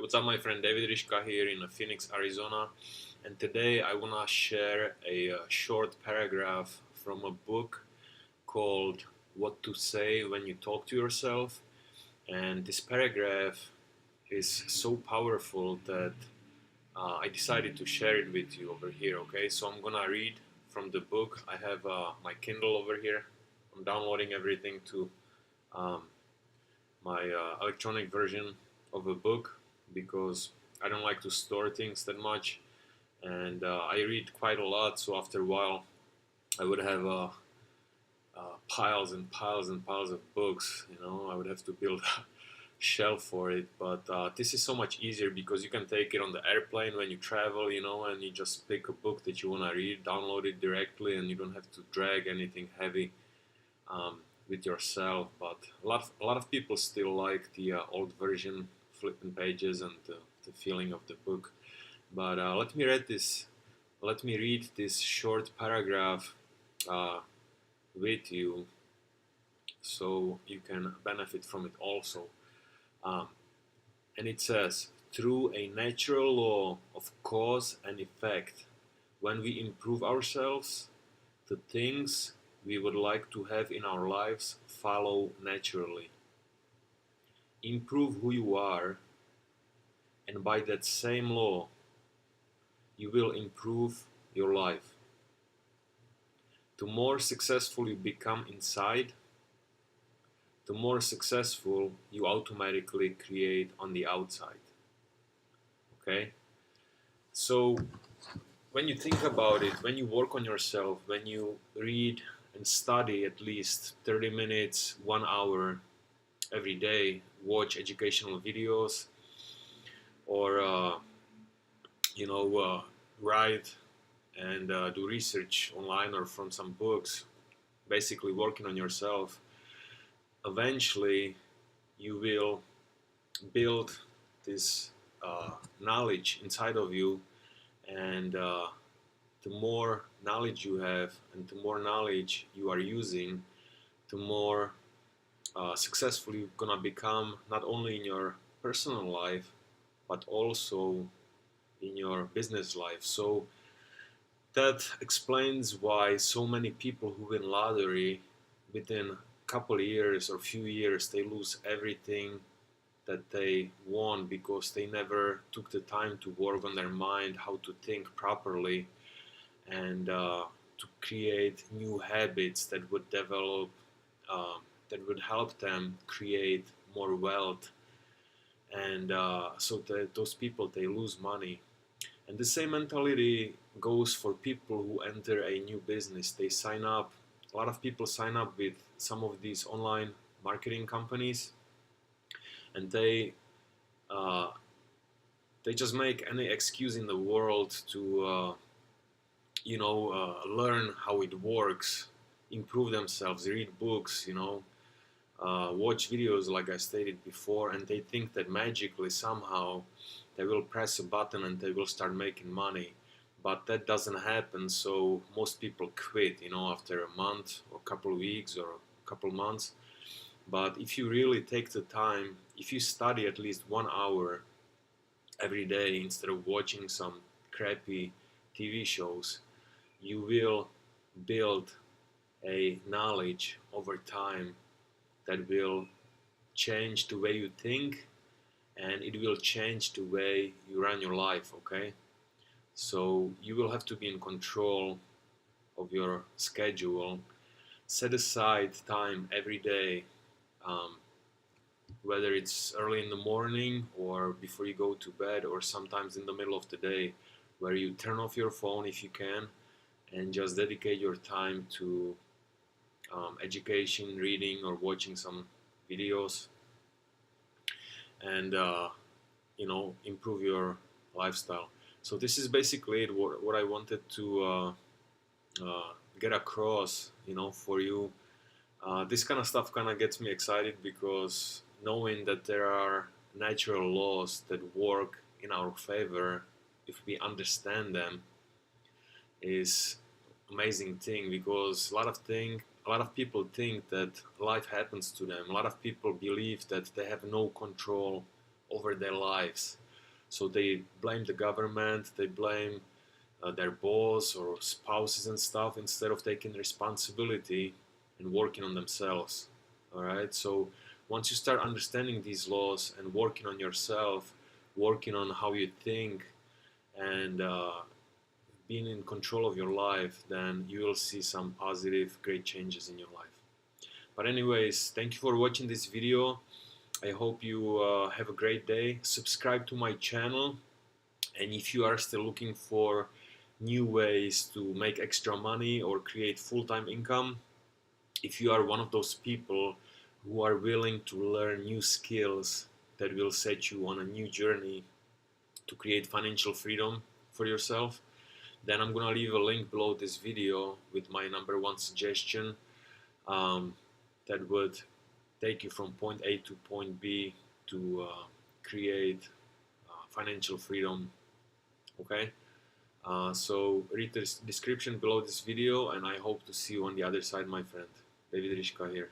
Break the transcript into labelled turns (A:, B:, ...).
A: What's up, my friend David Rishka here in Phoenix, Arizona, and today I want to share a short paragraph from a book called What to Say When You Talk to Yourself. And this paragraph is so powerful that I decided to share it with you over here. Okay, so I'm gonna read from the book. I have my Kindle over here. I'm downloading everything to um, my electronic version of a book because I don't like to store things that much, and I read quite a lot. So after a while, I would have piles and piles and piles of books. I would have to build a shelf for it. But this is so much easier because you can take it on the airplane when you travel, and you just pick a book that you want to read, download it directly, and you don't have to drag anything heavy with yourself. But a lot of people still like the old version, flipping pages and the feeling of the book. But let me read this short paragraph uh, with you, so you can benefit from it also. Um, and it says, through a natural law of cause and effect, when we improve ourselves, the things we would like to have in our lives follow naturally. Improve who you are, and by that same law, you will improve your life. The more successful you become inside, the more successful you automatically create on the outside. Okay? So, when you think about it, when you work on yourself, when you read and study at least 30 minutes, 1 hour every day, watch educational videos, or write and do research online or from some books, basically working on yourself, eventually you will build this knowledge inside of you, and the more knowledge you have and the more knowledge you are using, the more successful you're gonna become, not only in your personal life but also in your business life. So that explains why so many people who win lottery, within a couple of years or few years, they lose everything that they won because they never took the time to work on their mind, how to think properly, and to create new habits that would develop, that would help them create more wealth. And so that those people, they lose money. And the same mentality goes for people who enter a new business. They sign up. A lot of people sign up with some of these online marketing companies, and uh, they just make any excuse in the world to learn how it works, improve themselves, read books, watch videos like I stated before, and they think that magically somehow they will press a button and they will start making money. But that doesn't happen, so most people quit, after a month or a couple of weeks or a couple of months. But if you really take the time, if you study at least 1 hour every day instead of watching some crappy TV shows, you will build a knowledge over time that will change the way you think, and it will change the way you run your life. Okay, so you will have to be in control of your schedule. Set aside time every day, um, whether it's early in the morning or before you go to bed, or sometimes in the middle of the day, where you turn off your phone if you can and just dedicate your time to education, reading, or watching some videos, and improve your lifestyle. So this is basically it, what I wanted to get across, for you. This kind of stuff kind of gets me excited because knowing that there are natural laws that work in our favor if we understand them is amazing thing, because a lot of people think that life happens to them. A lot of people believe that they have no control over their lives. So they blame the government, they blame their boss or spouses and stuff, instead of taking responsibility and working on themselves. All right. So once you start understanding these laws and working on yourself, working on how you think, and being in control of your life, then you will see some positive, great changes in your life. But anyways, thank you for watching this video. I hope you have a great day. Subscribe to my channel, and if you are still looking for new ways to make extra money or create full-time income, if you are one of those people who are willing to learn new skills that will set you on a new journey to create financial freedom for yourself, then I'm gonna leave a link below this video with my number one suggestion um, that would take you from point A to point B to create financial freedom. Okay, so read the description below this video, and I hope to see you on the other side, my friend. David Rishka here.